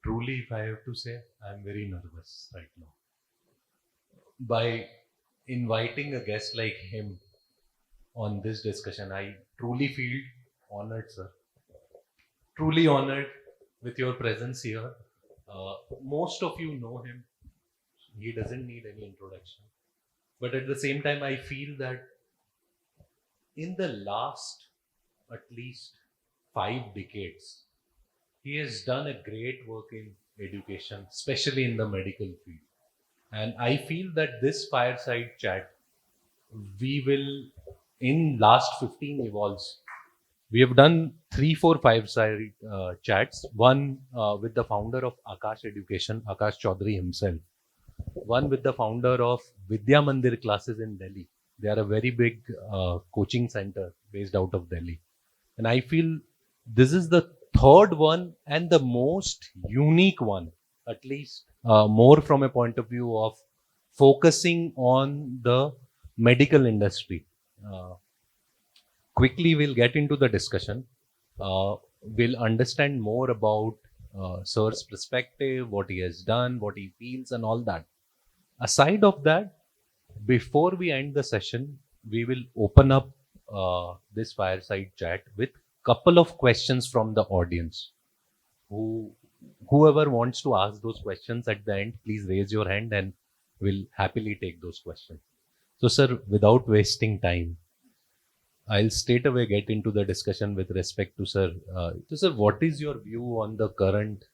truly, if I have to say, I'm very nervous right now. By inviting a guest like him on this discussion, I truly feel honored, sir. Truly honored with your presence here. Most of you know him. He doesn't need any introduction. But at the same time, I feel that in the last at least 5 decades, he has done a great work in education, especially in the medical field. And I feel that this fireside chat, we will, in last 15 evolves, we have done 3, 4 fireside chats. One with the founder of Akash Education, Akash Chaudhary himself. One with the founder of Vidya Mandir classes in Delhi. They are a very big coaching center based out of Delhi. And I feel this is the third one and the most unique one, at least more from a point of view of focusing on the medical industry. Uh, Quickly, we'll get into the discussion. We'll understand more about Sir's perspective, what he has done, what he feels, and all that. Aside of that, before we end the session, we will open up this fireside chat with couple of questions from the audience. Who, whoever wants to ask those questions at the end, please raise your hand and we'll happily take those questions. So, sir, without wasting time, I'll straight away get into the discussion with respect to sir. Sir, what is your view on the current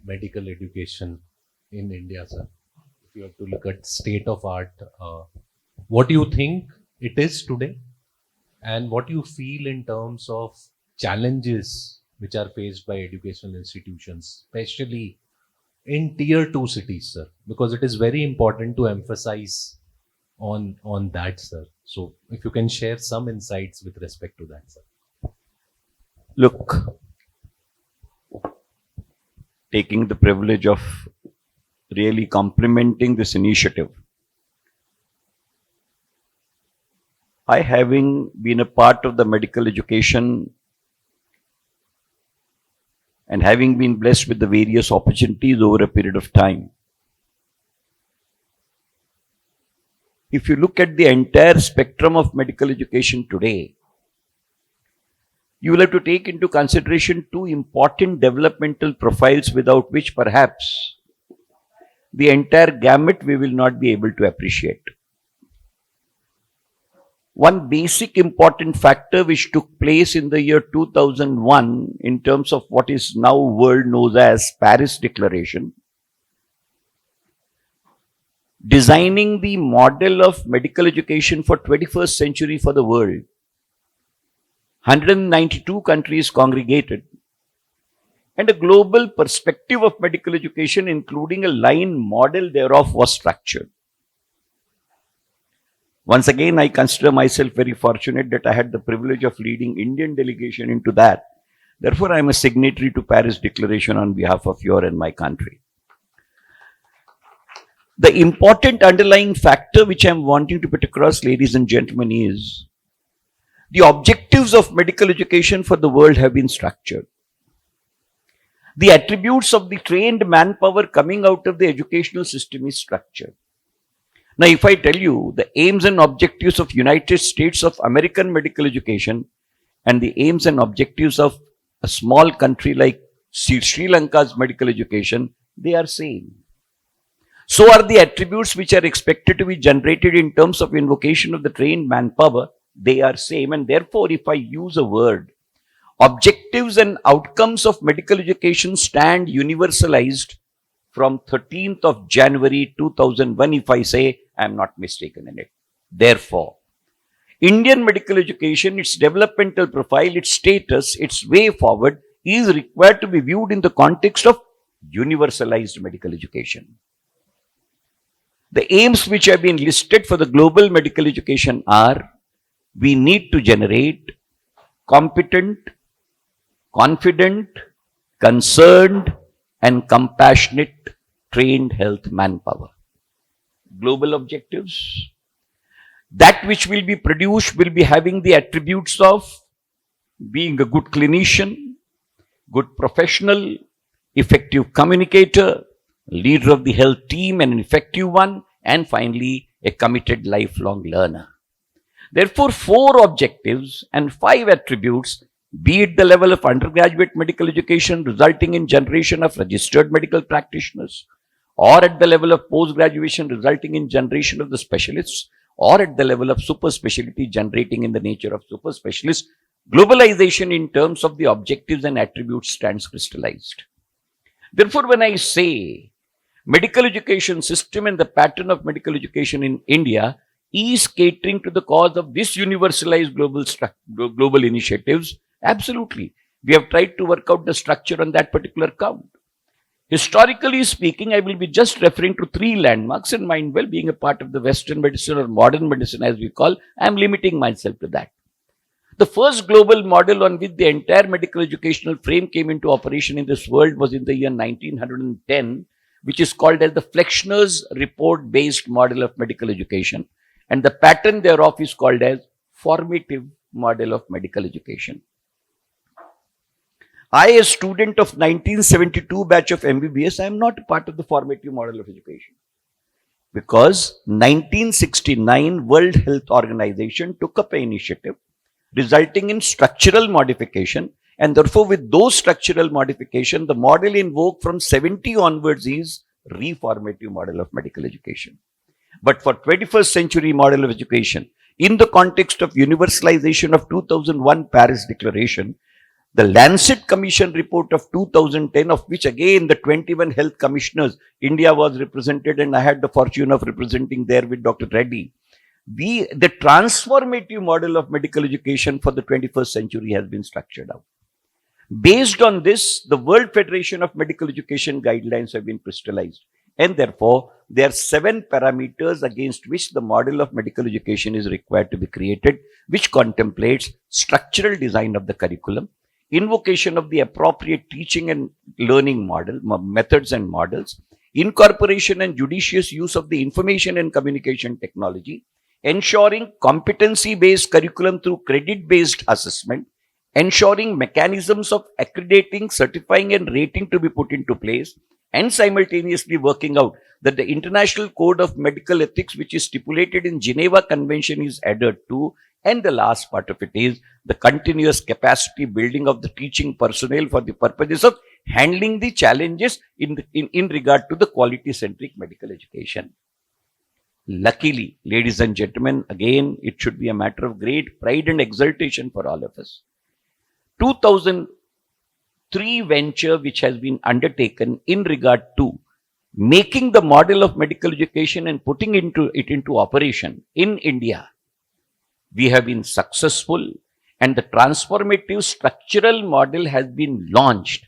medical education in India, sir? If you have to look at state of art, what do you think it is today, and what do you feel in terms of challenges which are faced by educational institutions, especially in tier 2 cities, sir? Because it is very important to emphasize on that, sir. So if you can share some insights with respect to that, sir. Look, taking the privilege of really complimenting this initiative. I, having been a part of the medical education and having been blessed with the various opportunities over a period of time, if you look at the entire spectrum of medical education today, you will have to take into consideration two important developmental profiles without which perhaps the entire gamut we will not be able to appreciate. One basic important factor which took place in the year 2001 in terms of what is now world known as Paris Declaration, designing the model of medical education for 21st century for the world. 192 countries congregated, and a global perspective of medical education, including a line model thereof, was structured. Once again, I consider myself very fortunate that I had the privilege of leading Indian delegation into that. Therefore, I am a signatory to Paris Declaration on behalf of your and my country. The important underlying factor which I am wanting to put across, ladies and gentlemen, is the objectives of medical education for the world have been structured. The attributes of the trained manpower coming out of the educational system is structured. Now, if I tell you the aims and objectives of United States of American medical education and the aims and objectives of a small country like Sri Lanka's medical education, they are same. So are the attributes which are expected to be generated in terms of invocation of the trained manpower, they are same. And therefore, if I use a word, objectives and outcomes of medical education stand universalized from 13th of January 2001, if I say I am not mistaken in it. Therefore, Indian medical education, its developmental profile, its status, its way forward is required to be viewed in the context of universalized medical education. The aims which have been listed for the global medical education are: we need to generate competent, confident, concerned, and compassionate trained health manpower. Global objectives. That which will be produced will be having the attributes of being a good clinician, good professional, effective communicator, leader of the health team and an effective one, and finally, a committed lifelong learner. Therefore, 4 objectives and 5 attributes, be it the level of undergraduate medical education resulting in generation of registered medical practitioners, or at the level of post-graduation resulting in generation of the specialists, or at the level of super specialty generating in the nature of super specialists, globalization in terms of the objectives and attributes stands crystallized. Therefore, when I say medical education system and the pattern of medical education in India is catering to the cause of this universalized global initiatives, absolutely. We have tried to work out the structure on that particular count. Historically speaking, I will be just referring to 3 landmarks, and mind well, being a part of the Western medicine or modern medicine as we call, I am limiting myself to that. The first global model on which the entire medical educational frame came into operation in this world was in the year 1910, which is called as the Flexner's report-based model of medical education. And the pattern thereof is called as formative model of medical education. I, a student of 1972 batch of MBBS, I am not a part of the formative model of education. Because 1969 World Health Organization took up an initiative resulting in structural modification, and therefore with those structural modification, the model in vogue from 70 onwards is reformative model of medical education. But for 21st century model of education, in the context of universalization of 2001 Paris Declaration, the Lancet Commission report of 2010, of which again the 21 health commissioners, India was represented, and I had the fortune of representing there with Dr. Reddy. The transformative model of medical education for the 21st century has been structured out. Based on this, the World Federation of Medical Education guidelines have been crystallized. And therefore, there are 7 parameters against which the model of medical education is required to be created, which contemplates structural design of the curriculum, invocation of the appropriate teaching and learning methods and models, incorporation and judicious use of the information and communication technology, ensuring competency-based curriculum through credit-based assessment, ensuring mechanisms of accrediting, certifying and rating to be put into place, and simultaneously working out that the International Code of Medical Ethics, which is stipulated in Geneva Convention, is adhered to. And the last part of it is the continuous capacity building of the teaching personnel for the purposes of handling the challenges in regard to the quality-centric medical education. Luckily, ladies and gentlemen, again, it should be a matter of great pride and exultation for all of us. 2003 venture which has been undertaken in regard to making the model of medical education and putting it into operation in India. We have been successful, and the transformative structural model has been launched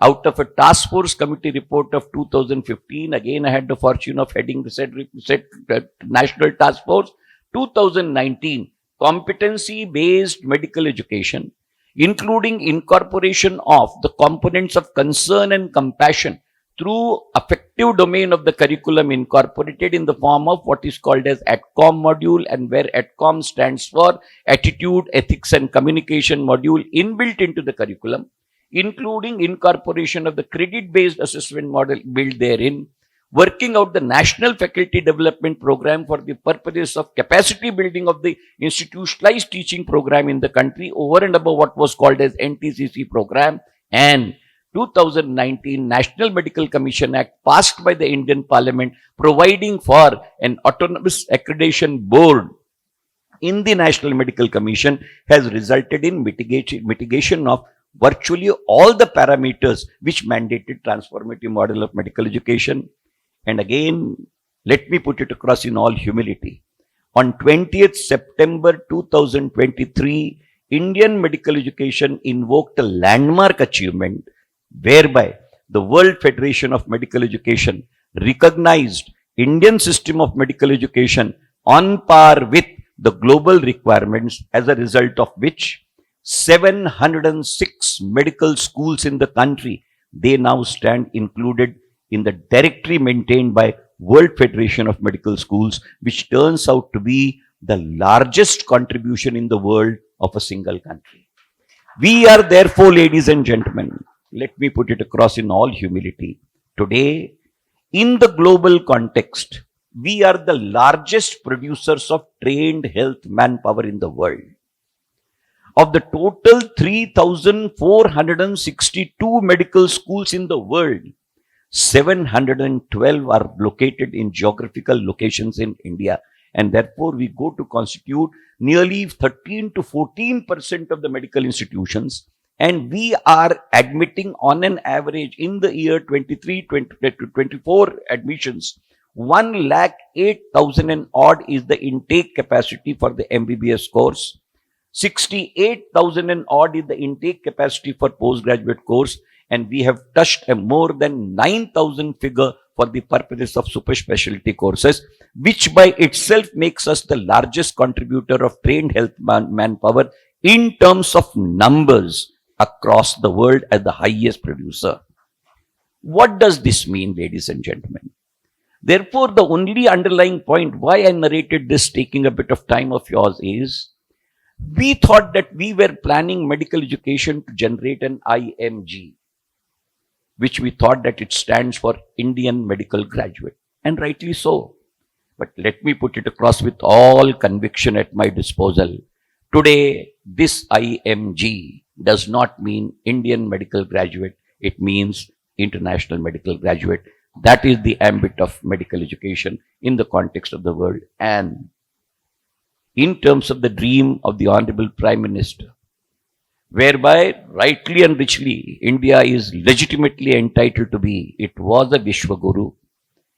out of a task force committee report of 2015. Again, I had the fortune of heading the said national task force. 2019, competency-based medical education, including incorporation of the components of concern and compassion through affective domain of the curriculum incorporated in the form of what is called as ATCOM module, and where ATCOM stands for Attitude, Ethics and Communication module inbuilt into the curriculum, including incorporation of the credit-based assessment model built therein, working out the National Faculty Development Program for the purposes of capacity building of the institutionalized teaching program in the country over and above what was called as NTCC program, and 2019 National Medical Commission Act passed by the Indian Parliament providing for an autonomous accreditation board in the National Medical Commission has resulted in mitigation of virtually all the parameters which mandated transformative model of medical education. And again, let me put it across in all humility. On 20th September 2023, Indian medical education invoked a landmark achievement whereby the World Federation of Medical Education recognized Indian system of medical education on par with the global requirements, as a result of which 706 medical schools in the country, they now stand included in the directory maintained by World Federation of Medical Schools, which turns out to be the largest contribution in the world of a single country. We are therefore, ladies and gentlemen, let me put it across in all humility. Today, in the global context, we are the largest producers of trained health manpower in the world. Of the total 3,462 medical schools in the world, 712 are located in geographical locations in India. And therefore, we go to constitute nearly 13 to 14% of the medical institutions. And we are admitting on an average in the year 23 to 24 admissions, 1,08,000 and odd is the intake capacity for the MBBS course. 68,000 and odd is the intake capacity for postgraduate course, and we have touched a more than 9,000 figure for the purposes of super specialty courses, which by itself makes us the largest contributor of trained health manpower in terms of numbers across the world as the highest producer. What does this mean, ladies and gentlemen? Therefore, the only underlying point why I narrated this taking a bit of time of yours is, we thought that we were planning medical education to generate an IMG, which we thought that it stands for Indian Medical Graduate, and rightly so. But let me put it across with all conviction at my disposal. Today, this IMG does not mean Indian Medical Graduate, it means International Medical Graduate. That is the ambit of medical education in the context of the world. And in terms of the dream of the Honorable Prime Minister, whereby rightly and richly India is legitimately entitled to be, it was a Vishwaguru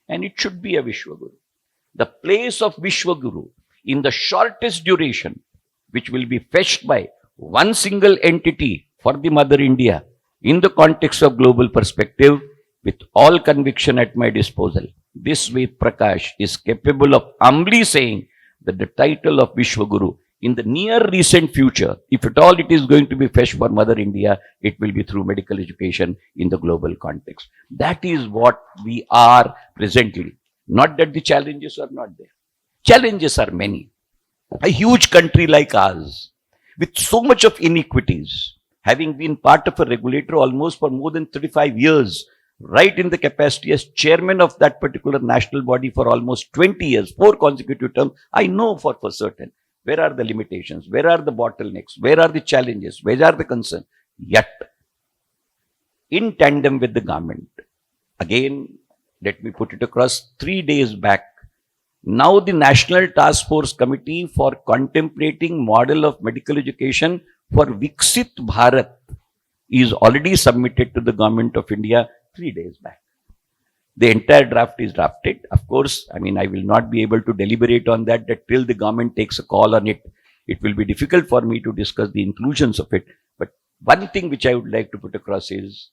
and it should be a Vishwaguru. The place of Vishwaguru in the shortest duration, which will be fetched by one single entity for the Mother India in the context of global perspective, with all conviction at my disposal, this Ved Prakash is capable of humbly saying that the title of Vishwaguru in the near recent future, if at all it is going to be fetched for Mother India, it will be through medical education in the global context. That is what we are presently. Not that the challenges are not there. Challenges are many. A huge country like ours, with so much of inequities, having been part of a regulator almost for more than 35 years, right in the capacity as chairman of that particular national body for almost 20 years, 4 consecutive terms, I know for certain where are the limitations, where are the bottlenecks, where are the challenges, where are the concerns. Yet, in tandem with the government, again, let me put it across, 3 days back, now the National Task Force Committee for contemplating model of medical education for Viksit Bharat is already submitted to the government of India 3 days back. The entire draft is drafted. Of course, I will not be able to deliberate on that till the government takes a call on it. It will be difficult for me to discuss the inclusions of it. But one thing which I would like to put across is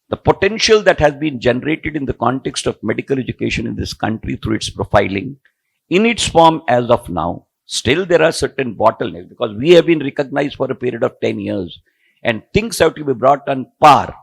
the potential that has been generated in the context of medical education in this country through its profiling. In its form as of now, still there are certain bottlenecks because we have been recognized for a period of 10 years and things have to be brought on par,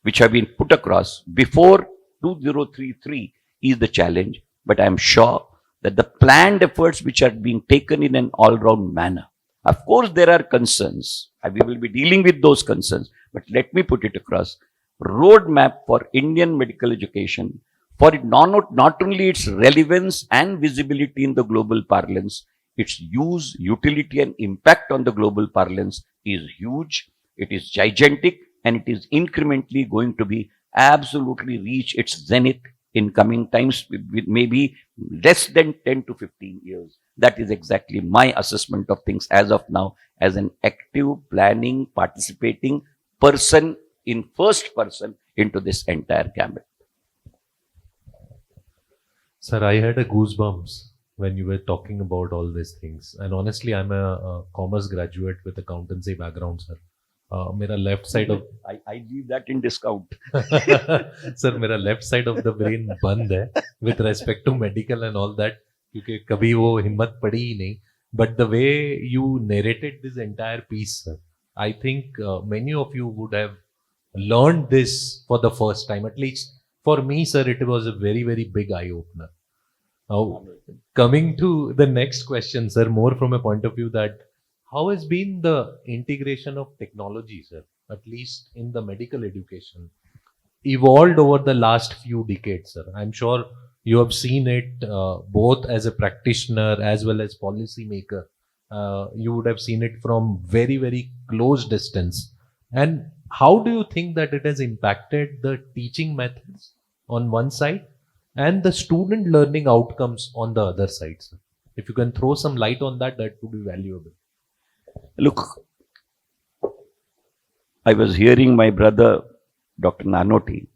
which have been put across before 2033 is the challenge. But I am sure that the planned efforts which are being taken in an all-round manner. Of course, there are concerns. We will be dealing with those concerns. But let me put it across. Roadmap for Indian medical education, for it not only its relevance and visibility in the global parlance, its use, utility and impact on the global parlance is huge. It is gigantic and it is incrementally going to be absolutely reach its zenith in coming times with maybe less than 10 to 15 years. That is exactly my assessment of things as of now as an active planning, participating person in first person into this entire gambit. Sir, I had a goosebumps when you were talking about all these things. And honestly, I'm a commerce graduate with accountancy background, sir. मेरा left side of I leave that in discount. Sir मेरा left side of the brain बंद है with respect to medical and all that क्योंकि कभी वो हिम्मत पड़ी ही नहीं but the way you narrated this entire piece sir I think many of you would have learned this for the first time. At least for me, sir, it was a very, very big eye opener. Now, coming to the next question, sir, more from a point of view that how has been the integration of technology, sir, at least in the medical education, evolved over the last few decades, sir. I'm sure you have seen it both as a practitioner as well as policy maker. You would have seen it from very, very close distance. And how do you think that it has impacted the teaching methods on one side and the student learning outcomes on the other side, sir? If you can throw some light on that, that would be valuable. Look, I was hearing my brother, Dr. Nanoti.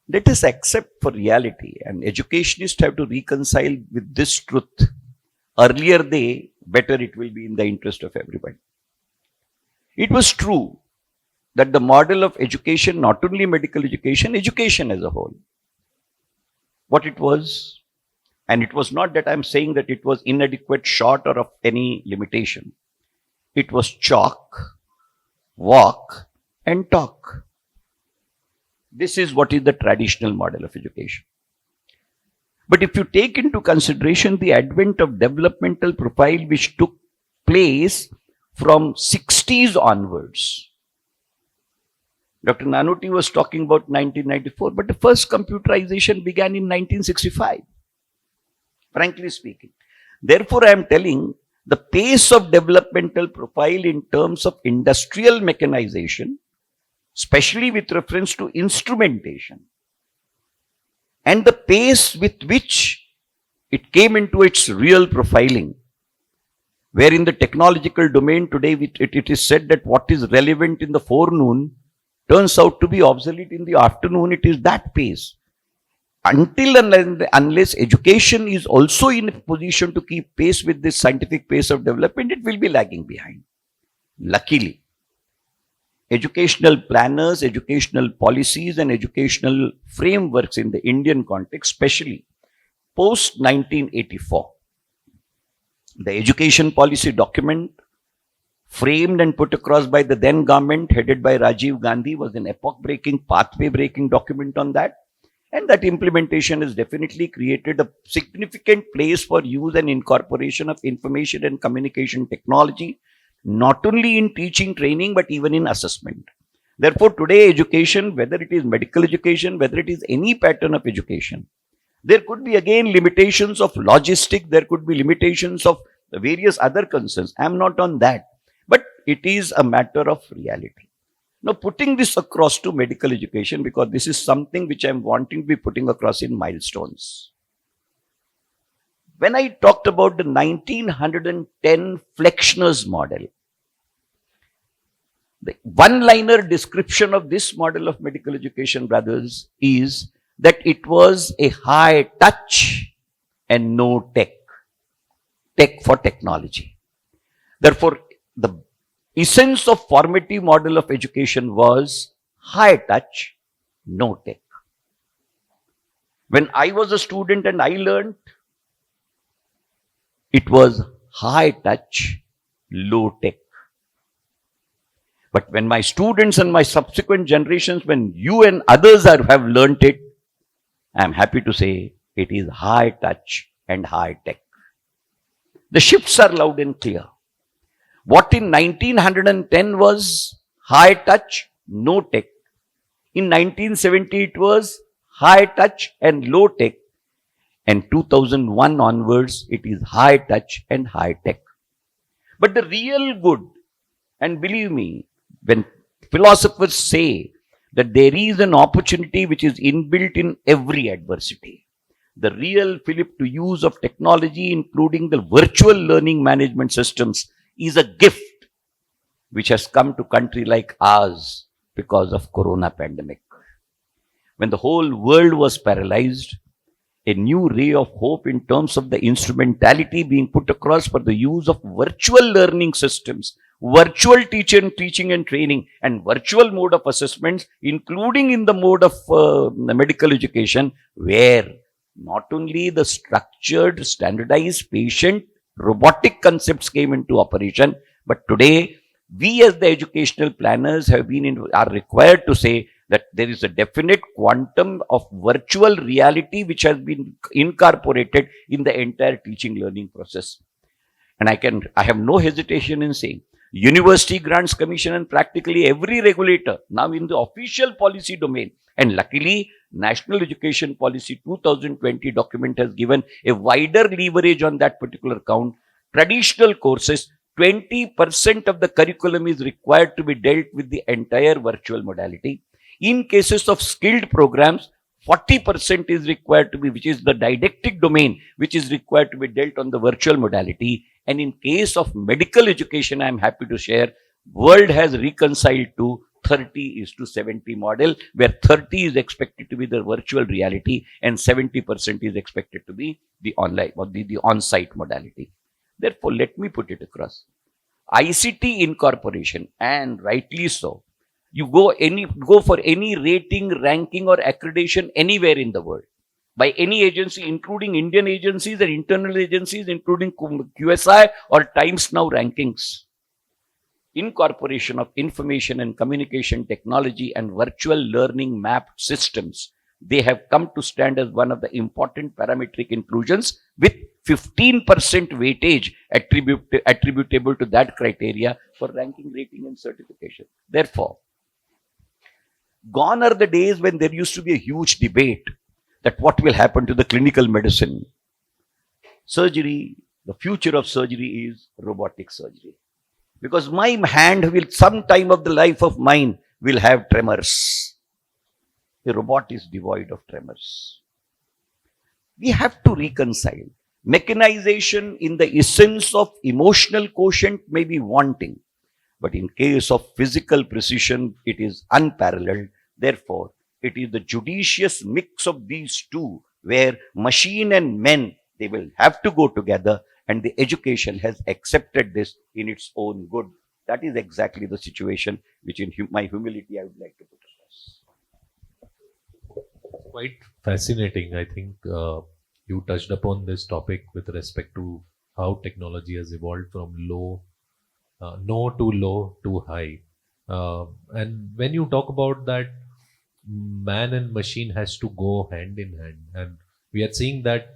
Let us accept for reality, and educationists have to reconcile with this truth. Earlier day, better it will be in the interest of everybody. It was true that the model of education, not only medical education as a whole, what it was, and it was not that I'm saying that it was inadequate, short, or of any limitation. It was chalk, walk, and talk. This is what is the traditional model of education. But if you take into consideration the advent of developmental profile which took place from 60s onwards, Dr. Nanoti was talking about 1994, but the first computerization began in 1965, frankly speaking. Therefore, I am telling the pace of developmental profile in terms of industrial mechanization, especially with reference to instrumentation, and the pace with which it came into its real profiling, where in the technological domain today it is said that what is relevant in the forenoon turns out to be obsolete in the afternoon. It is that pace. Until and unless education is also in a position to keep pace with this scientific pace of development, it will be lagging behind. Luckily, educational planners, educational policies, and educational frameworks in the Indian context, especially post 1984, the education policy document framed and put across by the then government headed by Rajiv Gandhi was an epoch-breaking, pathway-breaking document on that. And that implementation has definitely created a significant place for use and incorporation of information and communication technology, not only in teaching, training, but even in assessment. Therefore, today education, whether it is medical education, whether it is any pattern of education, there could be again limitations of logistic, there could be limitations of various other concerns. I am not on that, but it is a matter of reality. Now, putting this across to medical education, because this is something which I am wanting to be putting across in milestones. When I talked about the 1910 Flexner's model, the one-liner description of this model of medical education, brothers, is that it was a high touch and no tech. Tech for technology. Therefore, the essence of formative model of education was high touch, no tech. When I was a student and I learned, it was high touch, low tech. But when my students and my subsequent generations, when you and others have learnt it, I am happy to say it is high touch and high tech. The shifts are loud and clear. What in 1910 was high touch, no tech. In 1970 it was high touch and low tech. And 2001 onwards it is high touch and high tech. But the real good, and believe me, when philosophers say that there is an opportunity which is inbuilt in every adversity, the real fillip to use of technology, including the virtual learning management systems, is a gift which has come to country like ours because of corona pandemic. When the whole world was paralyzed, a new ray of hope in terms of the instrumentality being put across for the use of virtual learning systems, virtual teaching and training, and virtual mode of assessments, including in the mode of medical education, where not only the structured, standardized, patient, robotic concepts came into operation, but today we as the educational planners are required to say that there is a definite quantum of virtual reality which has been incorporated in the entire teaching learning process. And I have no hesitation in saying, University Grants Commission, and practically every regulator now in the official policy domain. And luckily, National Education Policy 2020 document has given a wider leverage on that particular count. Traditional courses, 20% of the curriculum is required to be dealt with the entire virtual modality. In cases of skilled programs, 40% is required to be, which is the didactic domain, which is required to be dealt on the virtual modality. And in case of medical education, I am happy to share, world has reconciled to 30:70 model, where 30 is expected to be the virtual reality and 70% is expected to be the online or the on-site modality. Therefore, let me put it across. ICT incorporation, and rightly so, you go for any rating, ranking or accreditation anywhere in the world by any agency, including Indian agencies and internal agencies, including QSI or Times Now rankings. Incorporation of information and communication technology and virtual learning mapped systems, they have come to stand as one of the important parametric inclusions with 15% weightage attributable to that criteria for ranking, rating and certification. Therefore, gone are the days when there used to be a huge debate that what will happen to the clinical medicine. Surgery, the future of surgery is robotic surgery. Because my hand will, some time of the life of mine, will have tremors. A robot is devoid of tremors. We have to reconcile. Mechanization in the essence of emotional quotient may be wanting, but in case of physical precision, it is unparalleled. Therefore, it is the judicious mix of these two, where machine and men, they will have to go together, and the education has accepted this in its own good. That is exactly the situation which in my humility I would like to put across. Quite fascinating. I think you touched upon this topic with respect to how technology has evolved from no to low to high. And when you talk about that, man and machine has to go hand in hand. And we are seeing that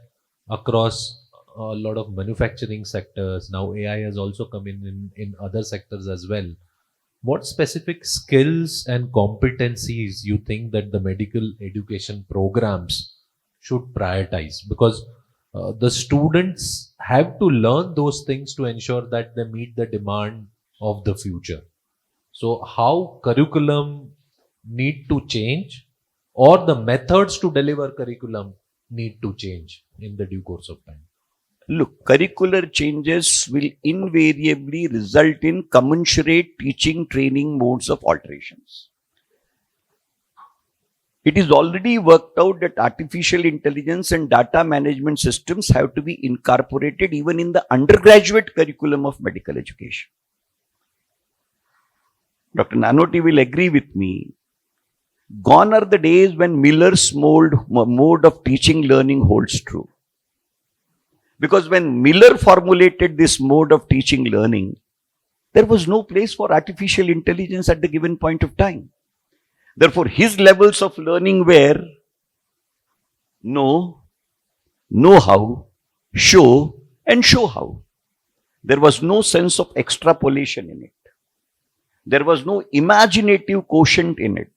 across a lot of manufacturing sectors. Now AI has also come in other sectors as well. What specific skills and competencies you think that the medical education programs should prioritize? Because the students have to learn those things to ensure that they meet the demand of the future. So how curriculum need to change, or the methods to deliver curriculum need to change in the due course of time? Look, curricular changes will invariably result in commensurate teaching training modes of alterations. It is already worked out that artificial intelligence and data management systems have to be incorporated even in the undergraduate curriculum of medical education. Dr. Nanoti will agree with me. Gone are the days when Miller's mode of teaching learning holds true. Because when Miller formulated this mode of teaching learning, there was no place for artificial intelligence at the given point of time. Therefore, his levels of learning were know how, show, and show how. There was no sense of extrapolation in it. There was no imaginative quotient in it.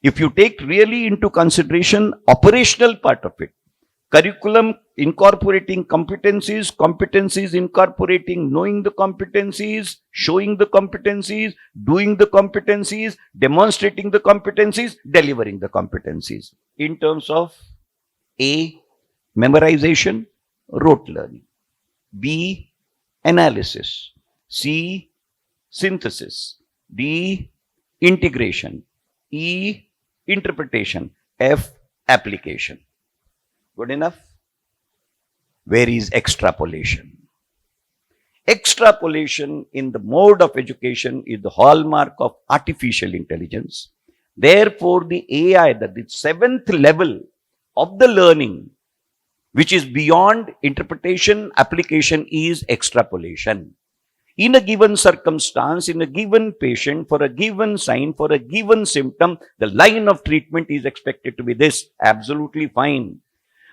If you take really into consideration operational part of it, curriculum incorporating competencies, competencies incorporating knowing the competencies, showing the competencies, doing the competencies, demonstrating the competencies, delivering the competencies. In terms of A, memorization, rote learning. B, analysis. C, synthesis. D, integration. E, interpretation. F, application. Good enough? Where is extrapolation? Extrapolation in the mode of education is the hallmark of artificial intelligence. Therefore, the AI, the seventh level of the learning, which is beyond interpretation, application, is extrapolation. In a given circumstance, in a given patient, for a given sign, for a given symptom, the line of treatment is expected to be this. Absolutely fine.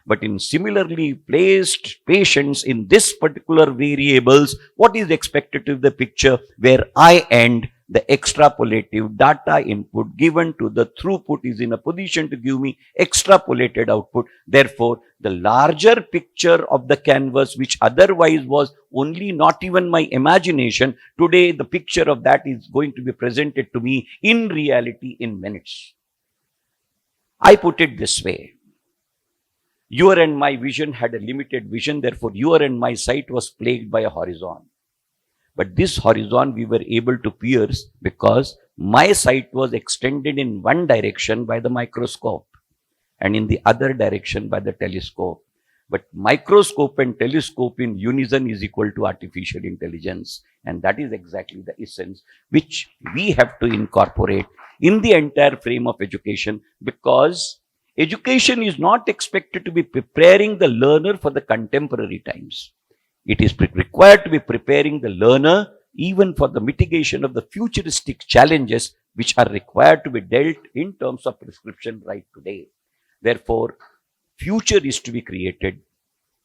But in similarly placed patients in this particular variables, what is expected to the picture where I end the extrapolative data input given to the throughput is in a position to give me extrapolated output. Therefore, the larger picture of the canvas, which otherwise was only not even my imagination, today the picture of that is going to be presented to me in reality in minutes. I put it this way. Your and my vision had a limited vision, therefore your and my sight was plagued by a horizon. But this horizon we were able to pierce because my sight was extended in one direction by the microscope and in the other direction by the telescope. But microscope and telescope in unison is equal to artificial intelligence. And that is exactly the essence which we have to incorporate in the entire frame of education, because education is not expected to be preparing the learner for the contemporary times. It is required to be preparing the learner even for the mitigation of the futuristic challenges which are required to be dealt in terms of prescription right today. Therefore, future is to be created.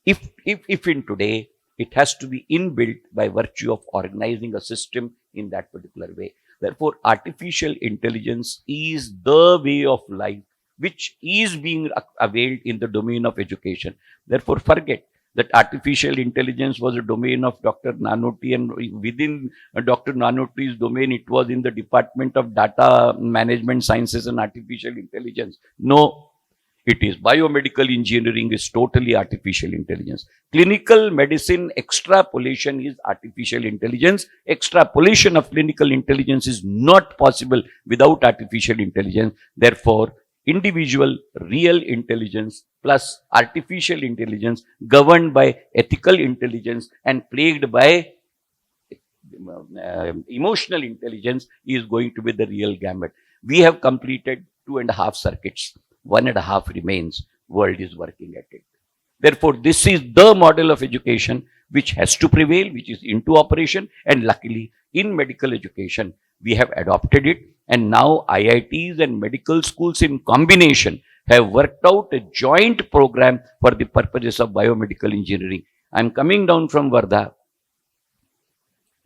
If in today, it has to be inbuilt by virtue of organizing a system in that particular way. Therefore, artificial intelligence is the way of life which is being availed in the domain of education. Therefore, forget that artificial intelligence was a domain of Dr. Nanoti, and within Dr. Nanoti's domain, it was in the Department of Data Management Sciences and Artificial Intelligence. No, it is biomedical engineering is totally artificial intelligence. Clinical medicine extrapolation is artificial intelligence. Extrapolation of clinical intelligence is not possible without artificial intelligence. Therefore, individual real intelligence plus artificial intelligence governed by ethical intelligence and plagued by emotional intelligence is going to be the real gambit. We have completed 2.5 circuits. 1.5 remains. World is working at it. Therefore, this is the model of education which has to prevail, which is into operation, and luckily in medical education we have adopted it, and now IITs and medical schools in combination have worked out a joint program for the purposes of biomedical engineering. I am coming down from Wardha,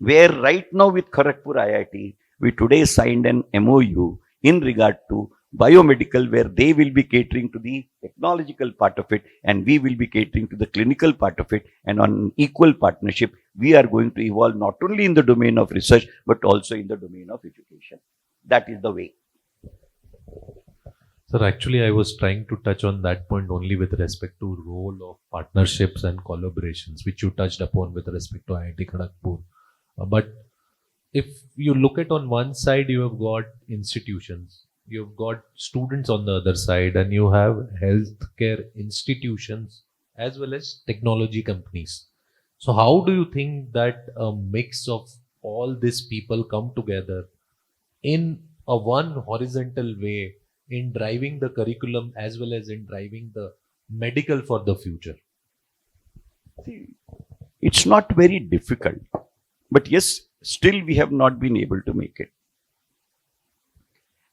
where right now with Kharagpur IIT, we today signed an MOU in regard to biomedical, where they will be catering to the technological part of it and we will be catering to the clinical part of it, and on equal partnership we are going to evolve not only in the domain of research but also in the domain of education. That is the way. Sir, actually I was trying to touch on that point only with respect to role of partnerships and collaborations, which you touched upon with respect to IIT Kharagpur. But if you look at on one side, you have got institutions, you've got students on the other side, and you have healthcare institutions as well as technology companies. So how do you think that a mix of all these people come together in a one horizontal way in driving the curriculum as well as in driving the medical for the future? See, it's not very difficult, but yes, still we have not been able to make it.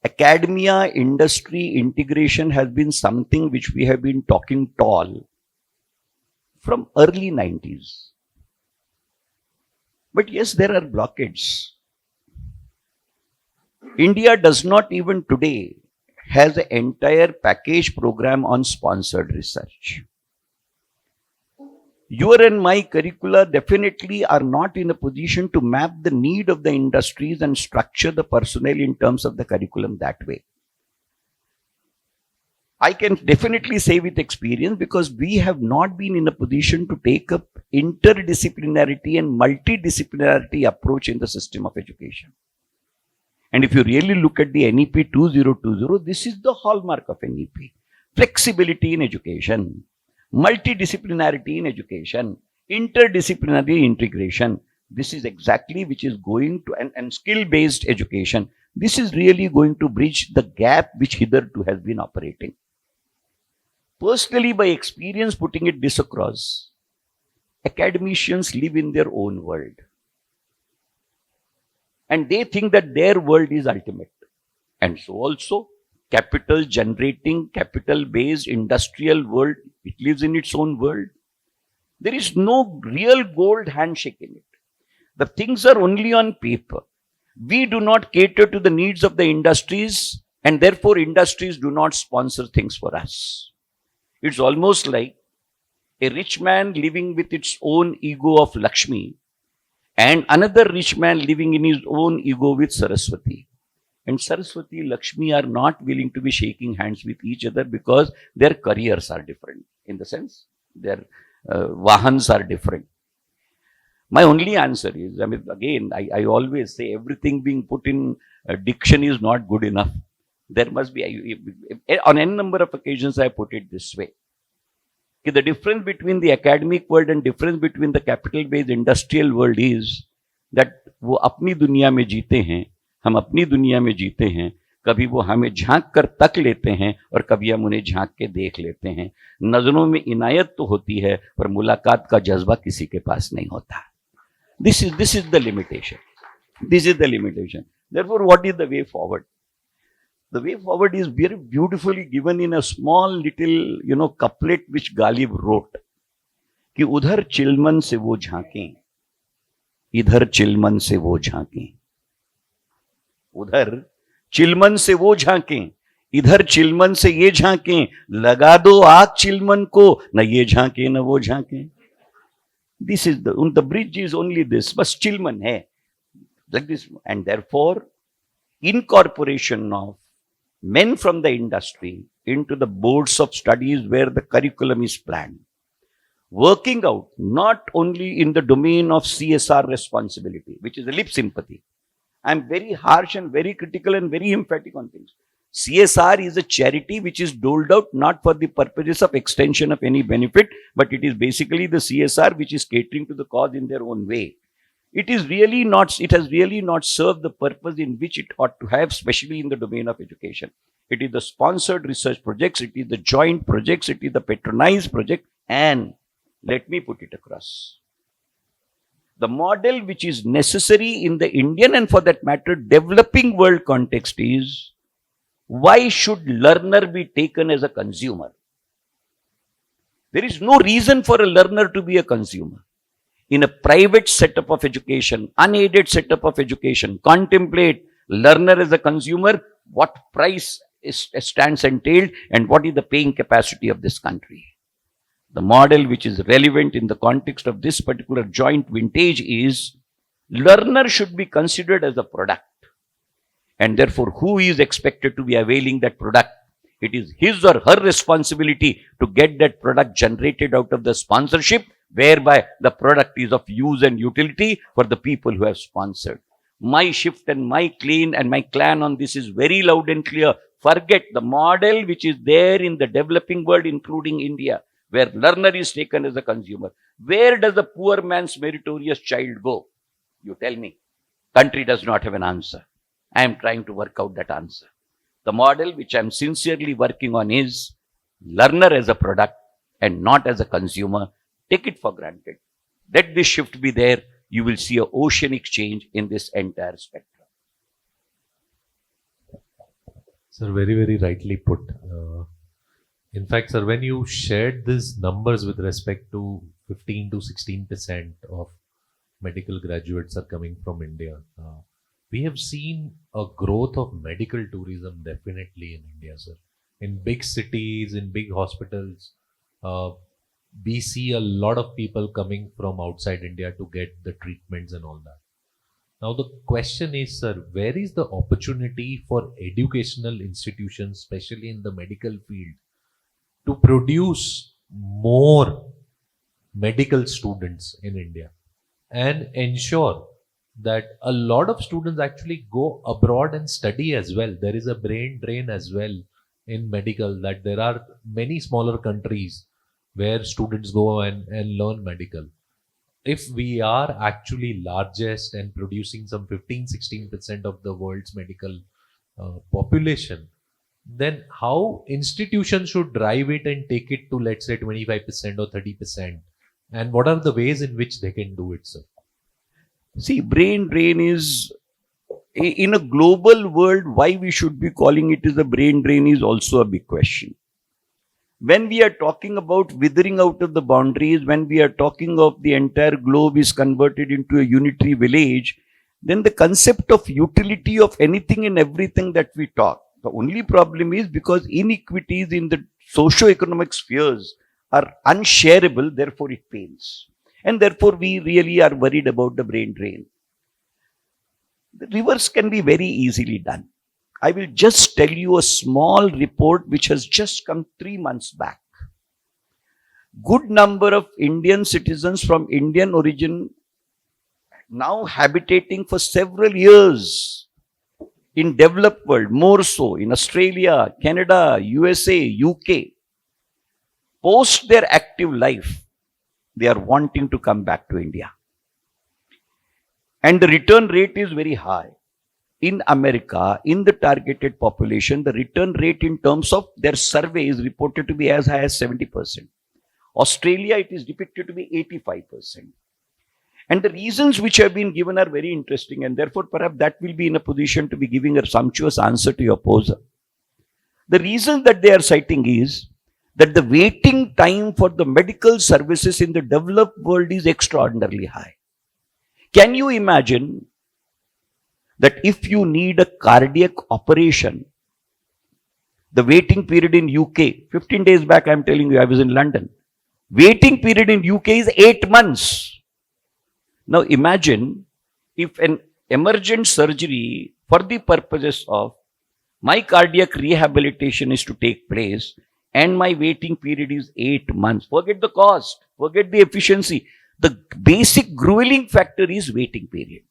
Academia industry integration has been something which we have been talking tall from early 90s. But yes, there are blockades. India does not even today has an entire package program on sponsored research. Your and my curricula definitely are not in a position to map the need of the industries and structure the personnel in terms of the curriculum that way. I can definitely say with experience, because we have not been in a position to take up interdisciplinarity and multidisciplinarity approach in the system of education. And if you really look at the NEP 2020, this is the hallmark of NEP. Flexibility in education, multidisciplinarity in education, interdisciplinary integration. This is exactly which is going to, and skill-based education. This is really going to bridge the gap which hitherto has been operating. Personally, by experience putting it this across, academicians live in their own world. And they think that their world is ultimate. And so also, capital generating, capital based industrial world It lives in its own world. There is no real gold handshake in it. The things are only on paper. We do not cater to the needs of the industries, and therefore industries do not sponsor things for us. It's almost like a rich man living with its own ego of Lakshmi and another rich man living in his own ego with Saraswati. And Saraswati, Lakshmi are not willing to be shaking hands with each other because their careers are different, in the sense their vahans are different. My only answer is, I mean, again, I always say everything being put in a diction is not good enough. There must be, on n number of occasions I put it this way. The difference between the academic world and difference between the capital-based industrial world is that वो अपनी दुनिया में जीते हैं, हम अपनी दुनिया में जीते हैं, कभी वो हमें झांक कर तक लेते हैं और कभी हम उन्हें झांक के देख लेते हैं. नजरों में इनायत तो होती है पर मुलाकात का जज्बा किसी के पास नहीं होता. This is the limitation. This is the limitation. Therefore, what is the way forward? The way forward is very beautifully given in a small little, couplet which Ghalib wrote. कि उधर चिलमन से वो झांकें, इधर चिलमन से वो झांकें. उधर चिलमन से वो झांकें, इधर चिलमन से ये झांकें. लगा दो आग चिलमन को, न ये झांके न वो झांकें. This is the bridge is only this, बस चिलमन है, like this. And therefore, incorporation of men from the industry into the boards of studies where the curriculum is planned, working out not only in the domain of CSR responsibility, which is a lip sympathy. I'm very harsh and very critical and very emphatic on things. CSR is a charity which is doled out not for the purposes of extension of any benefit, but it is basically the CSR which is catering to the cause in their own way. It has really not served the purpose in which it ought to have, especially in the domain of education. It is the sponsored research projects, it is the joint projects, it is the patronized project, and let me put it across. The model which is necessary in the Indian and for that matter developing world context is, why should learner be taken as a consumer? There is no reason for a learner to be a consumer. In a private setup of education, unaided setup of education, contemplate learner as a consumer, what price stands entailed and what is the paying capacity of this country. The model which is relevant in the context of this particular joint vintage is, learner should be considered as a product. And therefore, who is expected to be availing that product? It is his or her responsibility to get that product generated out of the sponsorship, whereby the product is of use and utility for the people who have sponsored. My shift and my claim and my clan on this is very loud and clear. Forget the model which is there in the developing world, including India, where learner is taken as a consumer. Where does the poor man's meritorious child go? You tell me. Country does not have an answer. I am trying to work out that answer. The model which I am sincerely working on is learner as a product and not as a consumer. Take it for granted. Let this shift be there. You will see an oceanic change in this entire spectrum. Sir, very, very rightly put. In fact, sir, when you shared these numbers with respect to 15 to 16% of medical graduates are coming from India, we have seen a growth of medical tourism definitely in India, sir. In big cities, in big hospitals, we see a lot of people coming from outside India to get the treatments and all that. Now the question is, sir, where is the opportunity for educational institutions, especially in the medical field, to produce more medical students in India and ensure that a lot of students actually go abroad and study as well? There is a brain drain as well in medical, that there are many smaller countries where students go and learn medical. If we are actually largest and producing some 15-16% of the world's medical population, then how institutions should drive it and take it to, let's say, 25% or 30%? And what are the ways in which they can do it, sir? See, brain drain is, in a global world, why we should be calling it as a brain drain is also a big question. when we are talking about withering out of the boundaries, when we are talking of the entire globe is converted into a unitary village, then the concept of utility of anything and everything that we talk. The only problem is because inequities in the socio-economic spheres are unshareable, therefore it pains. And therefore we really are worried about the brain drain. The reverse can be very easily done. I will just tell you a small report which has just come 3 months back. Good number of Indian citizens from Indian origin now habitating for several years in developed world, more so in Australia, Canada, USA, UK. Post their active life, they are wanting to come back to India. And the return rate is very high. In America, in the targeted population, the return rate in terms of their survey is reported to be as high as 70%. Australia, it is depicted to be 85%. And the reasons which have been given are very interesting, and therefore perhaps that will be in a position to be giving a sumptuous answer to your poser. The reason that they are citing is that the waiting time for the medical services in the developed world is extraordinarily high. Can you imagine that if you need a cardiac operation, the waiting period in UK, 15 days back I am telling you, I was in London, waiting period in UK is 8 months. Now imagine if an emergent surgery for the purposes of my cardiac rehabilitation is to take place and my waiting period is 8 months. Forget the cost, forget the efficiency. The basic grueling factor is waiting period.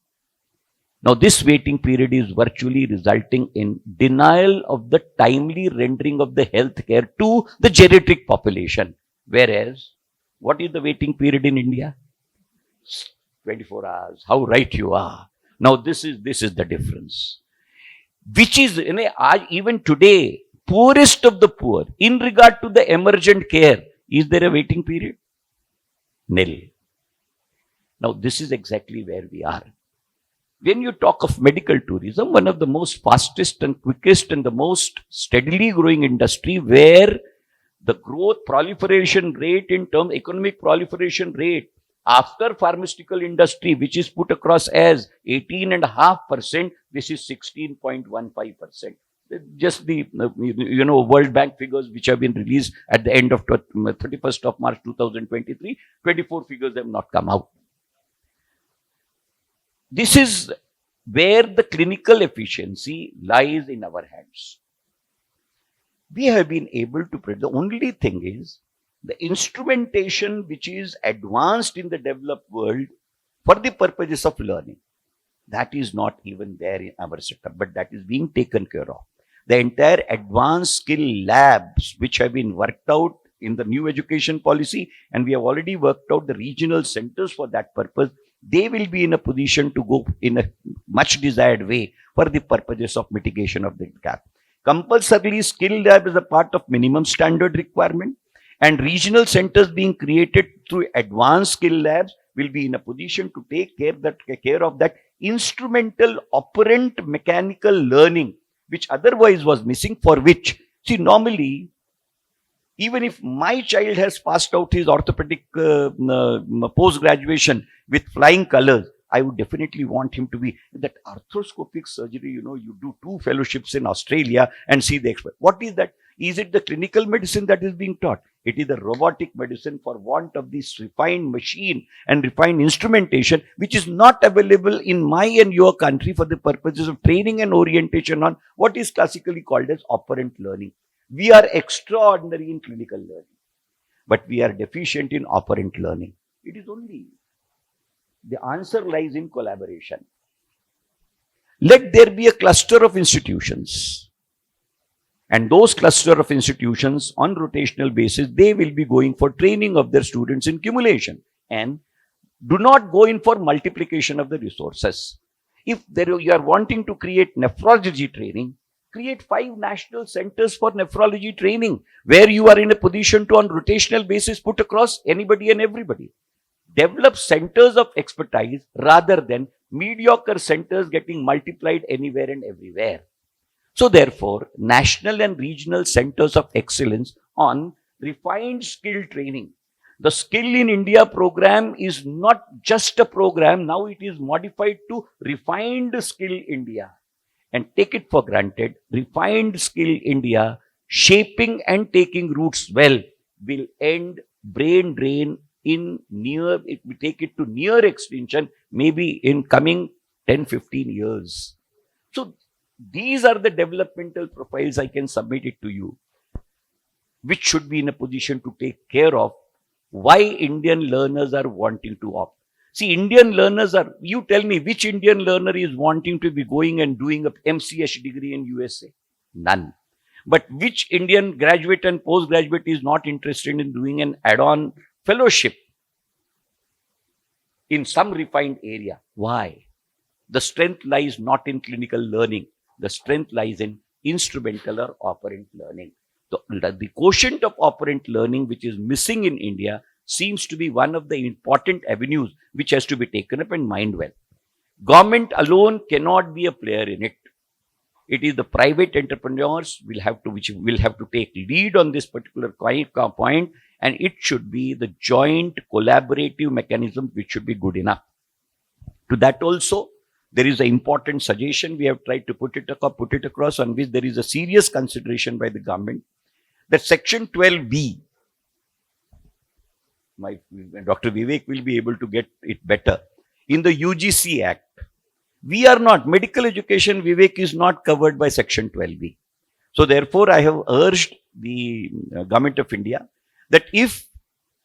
Now this waiting period is virtually resulting in denial of the timely rendering of the health care to the geriatric population. Whereas, what is the waiting period in India? 24 hours. How right you are. Now this is the difference. Which is, even today, poorest of the poor, in regard to the emergent care, is there a waiting period? Nil. Now this is exactly where we are. When you talk of medical tourism, one of the most fastest and quickest and the most steadily growing industry, where the growth proliferation rate in terms economic proliferation rate after pharmaceutical industry, which is put across as 18.5%, this is 16.15%. Just the World Bank figures which have been released at the end of 31st of March 2023, 24 figures have not come out. This is where the clinical efficiency lies in our hands. We have been able to predict. The only thing is the instrumentation which is advanced in the developed world for the purposes of learning. That is not even there in our setup, but that is being taken care of. The entire advanced skill labs which have been worked out in the new education policy, and we have already worked out the regional centers for that purpose, they will be in a position to go in a much desired way for the purposes of mitigation of the gap. Compulsorily, skill lab is a part of minimum standard requirement, and regional centers being created through advanced skill labs will be in a position to take care of that instrumental operant mechanical learning, which otherwise was missing, for which, see, normally, even if my child has passed out his orthopedic post-graduation with flying colors, I would definitely want him to be that arthroscopic surgery. You do 2 fellowships in Australia and see the expert. What is that? Is it the clinical medicine that is being taught? It is the robotic medicine for want of this refined machine and refined instrumentation, which is not available in my and your country for the purposes of training and orientation on what is classically called as operant learning. We are extraordinary in clinical learning, but we are deficient in operant learning. It is only the answer lies in collaboration. Let there be a cluster of institutions, and those cluster of institutions on rotational basis, they will be going for training of their students in cumulation, and do not go in for multiplication of the resources. If you are wanting to create nephrology training, create 5 national centers for nephrology training, where you are in a position to on rotational basis put across anybody and everybody. Develop centers of expertise rather than mediocre centers getting multiplied anywhere and everywhere. So therefore, national and regional centers of excellence on refined skill training. The Skill in India program is not just a program, now it is modified to Refined Skill India. And take it for granted, Refined Skill India, shaping and taking roots well, will end brain drain in near, it will take it to near extinction, maybe in coming 10-15 years. So these are the developmental profiles I can submit it to you, which should be in a position to take care of why Indian learners are wanting to opt. See, Indian learners are, you tell me which Indian learner is wanting to be going and doing a MCH degree in USA? None. But which Indian graduate and postgraduate is not interested in doing an add-on fellowship in some refined area? Why? The strength lies not in clinical learning. The strength lies in instrumental or operant learning. The quotient of operant learning, which is missing in India, seems to be one of the important avenues which has to be taken up and mined well. Government alone cannot be a player in it. It is the private entrepreneurs which will have to take lead on this particular point, and it should be the joint collaborative mechanism which should be good enough. To that also, there is an important suggestion we have tried to put it across, on which there is a serious consideration by the government, that Section 12B, Dr. Vivek will be able to get it better, in the UGC Act. We are not, medical education, Vivek, is not covered by Section 12B. So therefore, I have urged the Government of India that if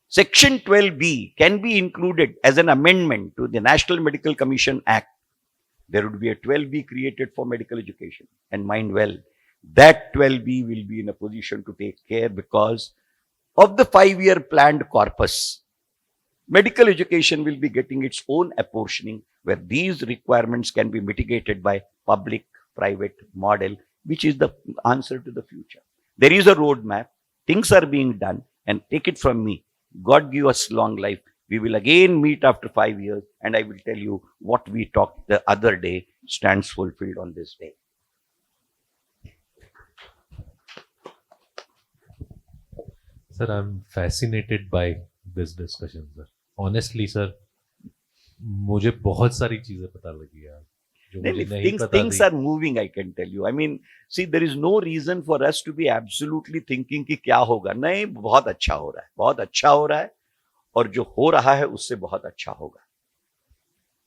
Section 12B can be included as an amendment to the National Medical Commission Act, there would be a 12B created for medical education. And mind well, that 12B will be in a position to take care, because of the 5-year planned corpus, medical education will be getting its own apportioning, where these requirements can be mitigated by public-private model, which is the answer to the future. There is a roadmap, things are being done, and take it from me, God give us long life. We will again meet after 5 years, and I will tell you what we talked the other day stands fulfilled on this day. Sir, I'm fascinated by this discussion, sir. Honestly, sir, मुझे बहुत सारी चीजें पता लगी यार, जो मुझे नहीं पता Things थी. are moving, I can tell you. I mean, see, there is no reason for us to be absolutely thinking कि क्या होगा. नहीं, बहुत अच्छा हो रहा है, बहुत अच्छा हो रहा है, और जो हो रहा है उससे बहुत अच्छा होगा.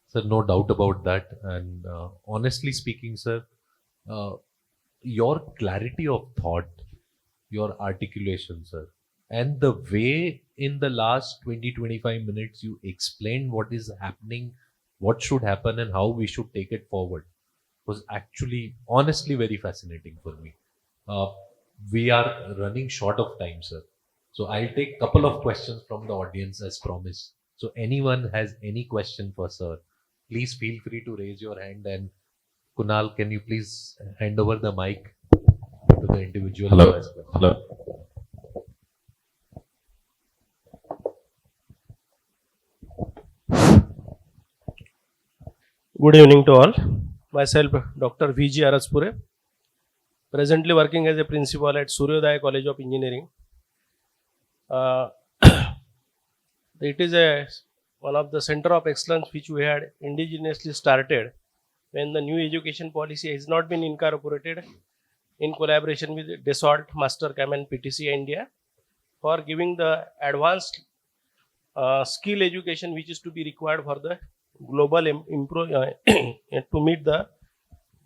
Sir, no doubt about that. And honestly speaking, sir, your clarity of thought, your articulation, sir, and the way in the last 20-25 minutes you explained what is happening, what should happen, and how we should take it forward was actually, honestly, very fascinating for me. We are running short of time, sir. So I'll take a couple of questions from the audience as promised. So anyone has any question for sir, please feel free to raise your hand. And Kunal, can you please hand over the mic to the individual who has question? Hello. Good evening to all. Myself, Dr. V.G. Araspure, presently working as a principal at Suryodaya College of Engineering. It is one of the center of excellence which we had indigenously started when the new education policy has not been incorporated in collaboration with Dassault, Mastercam and PTC India for giving the advanced skill education which is to be required for the global to meet the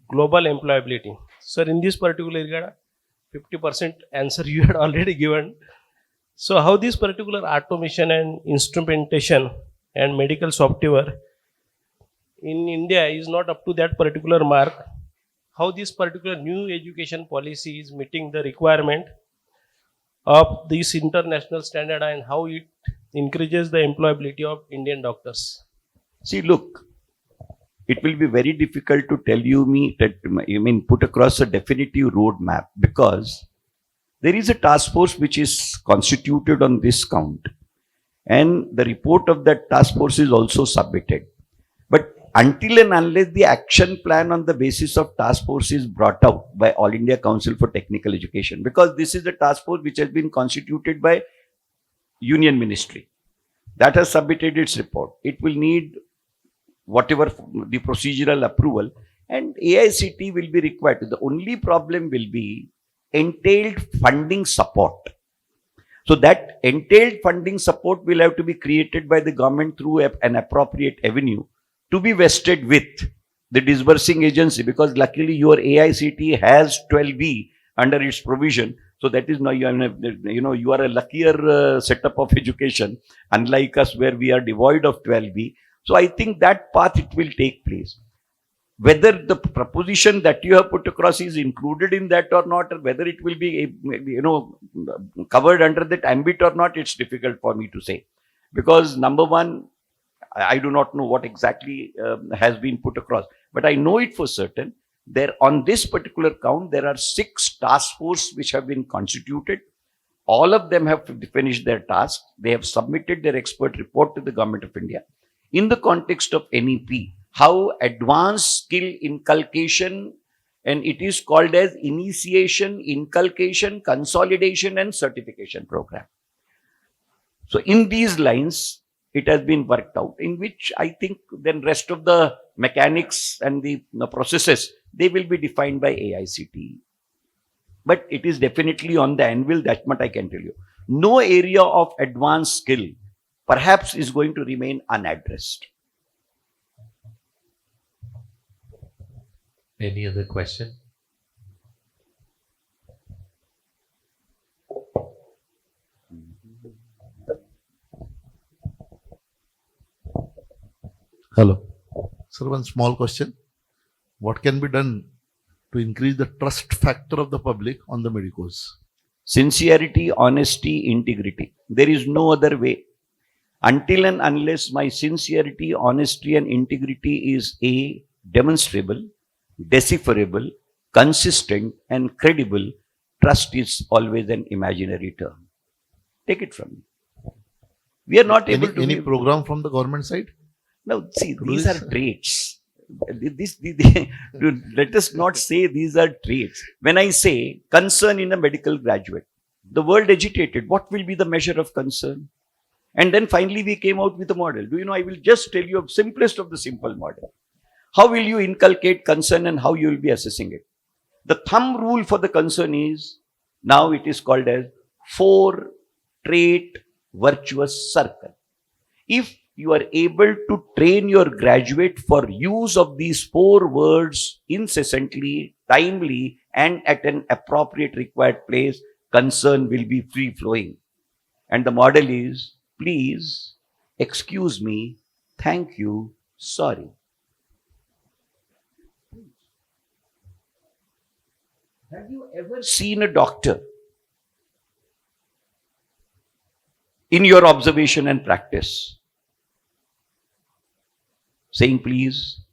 global employability. Sir, in this particular area, 50% answer you had already given. So how this particular automation and instrumentation and medical software in India is not up to that particular mark, how this particular new education policy is meeting the requirement of this international standard and how it increases the employability of Indian doctors. See, look, it will be very difficult to tell you put across a definitive roadmap, because there is a task force which is constituted on this count, and the report of that task force is also submitted. But until and unless the action plan on the basis of task force is brought out by All India Council for Technical Education, because this is a task force which has been constituted by Union Ministry that has submitted its report. It will need whatever the procedural approval, and AICT will be required. The only problem will be entailed funding support. So that entailed funding support will have to be created by the government through an appropriate avenue to be vested with the disbursing agency, because luckily your AICT has 12B under its provision. So that is now, you are a luckier setup of education, unlike us where we are devoid of 12B. So I think that path it will take place. Whether the proposition that you have put across is included in that or not, or whether it will be, covered under that ambit or not, it's difficult for me to say. Because number one, I do not know what exactly has been put across, but I know it for certain. There, on this particular count, there are 6 task force which have been constituted. All of them have finished their task. They have submitted their expert report to the Government of India. In the context of NEP, how advanced skill inculcation, and it is called as initiation, inculcation, consolidation and certification program. So in these lines, it has been worked out, in which I think then rest of the mechanics and the processes, they will be defined by AICT. But it is definitely on the anvil, that much I can tell you. No area of advanced skill perhaps is going to remain unaddressed. Any other question? Hello. Sir, one small question. What can be done to increase the trust factor of the public on the medicos? Sincerity, honesty, integrity. There is no other way. Until and unless my sincerity, honesty and integrity is A, demonstrable, decipherable, consistent and credible, trust is always an imaginary term. Take it from me. We are not able to... Any program from the government side? Now, see, To these do are this? traits. Let us not say these are traits. When I say concern in a medical graduate, the world agitated. What will be the measure of concern? And then finally we came out with a model. Do you know, I will just tell you a simplest of the simple model. How will you inculcate concern and how you will be assessing it? The thumb rule for the concern is, now it is called as 4-trait virtuous circle. If you are able to train your graduate for use of these 4 words incessantly, timely, and at an appropriate required place, concern will be free-flowing. And the model is, please, excuse me, thank you, sorry. Have you ever seen a doctor in your observation and practice saying, please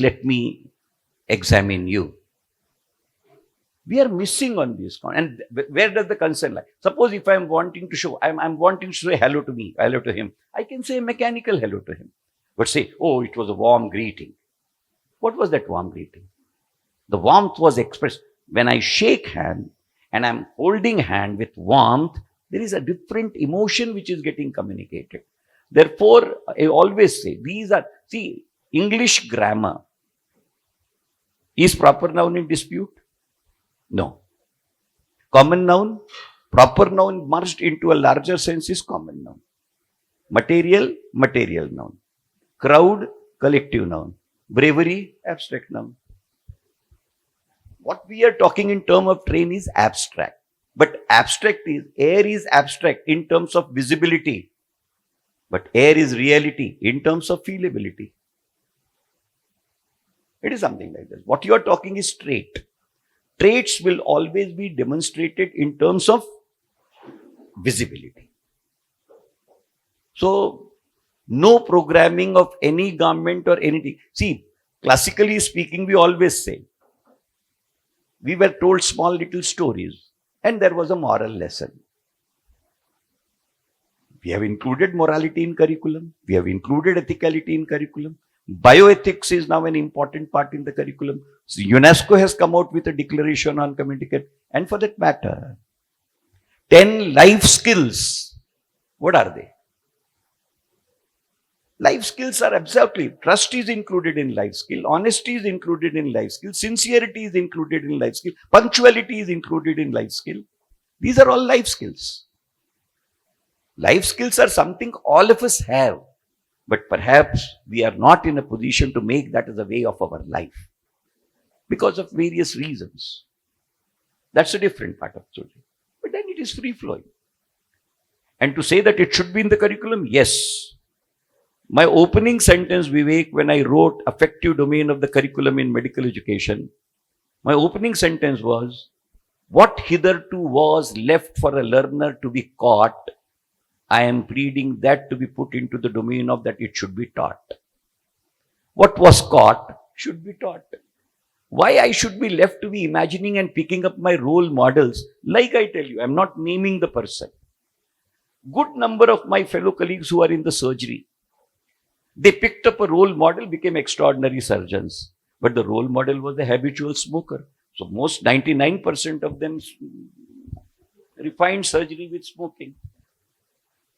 let me examine you? We are missing on this one. And where does the concern lie? Suppose if I am wanting to show, I'm wanting to say hello to me, hello to him, I can say a mechanical hello to him. But say, oh, it was a warm greeting. What was that warm greeting? The warmth was expressed. When I shake hand and I'm holding hand with warmth, there is a different emotion which is getting communicated. Therefore, I always say, English grammar is proper noun in dispute? No. Common noun, proper noun merged into a larger sense is common noun. Material, material noun. Crowd, collective noun. Bravery, abstract noun. What we are talking in terms of train is abstract. But air is abstract in terms of visibility. But air is reality in terms of feelability. It is something like this. What you are talking is trait. Traits will always be demonstrated in terms of visibility. So, no programming of any government or anything. See, classically speaking, we always say, we were told small little stories and there was a moral lesson. We have included morality in curriculum. We have included ethicality in curriculum. Bioethics is now an important part in the curriculum. So UNESCO has come out with a declaration on communication. And for that matter, 10 life skills. What are they? Life skills are absolutely, trust is included in life skill, honesty is included in life skill, sincerity is included in life skill, punctuality is included in life skill. These are all life skills. Life skills are something all of us have, but perhaps we are not in a position to make that as a way of our life because of various reasons. That's a different part of the story. But then it is free flowing. And to say that it should be in the curriculum, yes. My opening sentence, Vivek, when I wrote Affective Domain of the Curriculum in Medical Education, my opening sentence was, what hitherto was left for a learner to be caught, I am pleading that to be put into the domain of that it should be taught. What was caught should be taught. Why I should be left to be imagining and picking up my role models, like I tell you, I'm not naming the person. Good number of my fellow colleagues who are in the surgery, they picked up a role model, became extraordinary surgeons. But the role model was a habitual smoker. So most 99% of them refined surgery with smoking.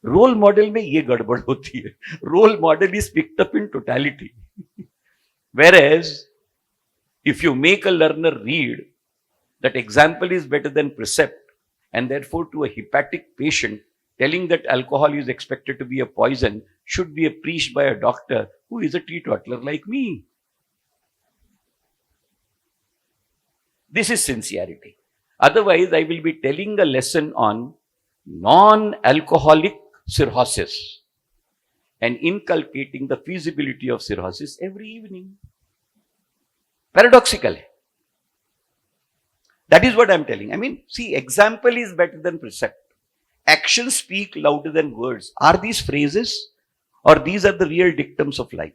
Role model में ये गड़बड़ होती है. Role model is picked up in totality. Whereas, if you make a learner read that example is better than precept, and therefore to a hepatic patient, telling that alcohol is expected to be a poison should be preached by a doctor who is a teetotaler like me. This is sincerity. Otherwise, I will be telling a lesson on non-alcoholic cirrhosis and inculcating the feasibility of cirrhosis every evening. Paradoxical. That is what I am telling. I mean, see, example is better than precept. Actions speak louder than words. Are these phrases or these are the real dictums of life?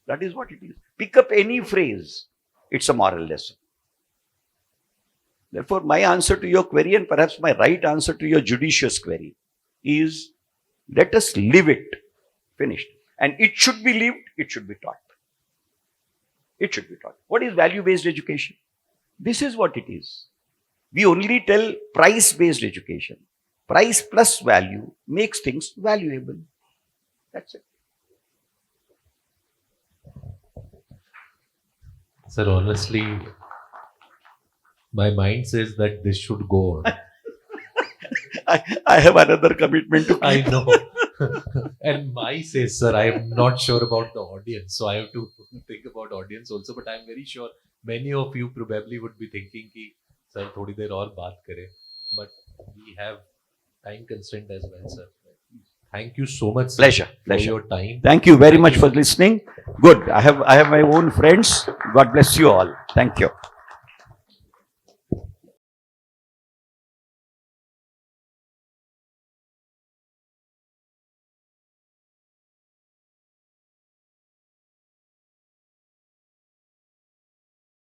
That is what it is. Pick up any phrase, it's a moral lesson. Therefore, my answer to your query, and perhaps my right answer to your judicious query, is let us live it. Finished. And it should be lived, it should be taught. It should be taught. What is value-based education? This is what it is. We only tell price-based education. Price plus value makes things valuable. That's it. Sir, honestly, my mind says that this should go on. I have another commitment to keep. I know. And my says, sir, I am not sure about the audience. So I have to think about audience also. But I am very sure many of you probably would be thinking ki, sir, थोड़ी देर और बात करें. But we have time constraint as well, sir. Thank you so much, sir, Pleasure. for your time. Thank you very much for listening. Good. I have my own friends. God bless you all. Thank you.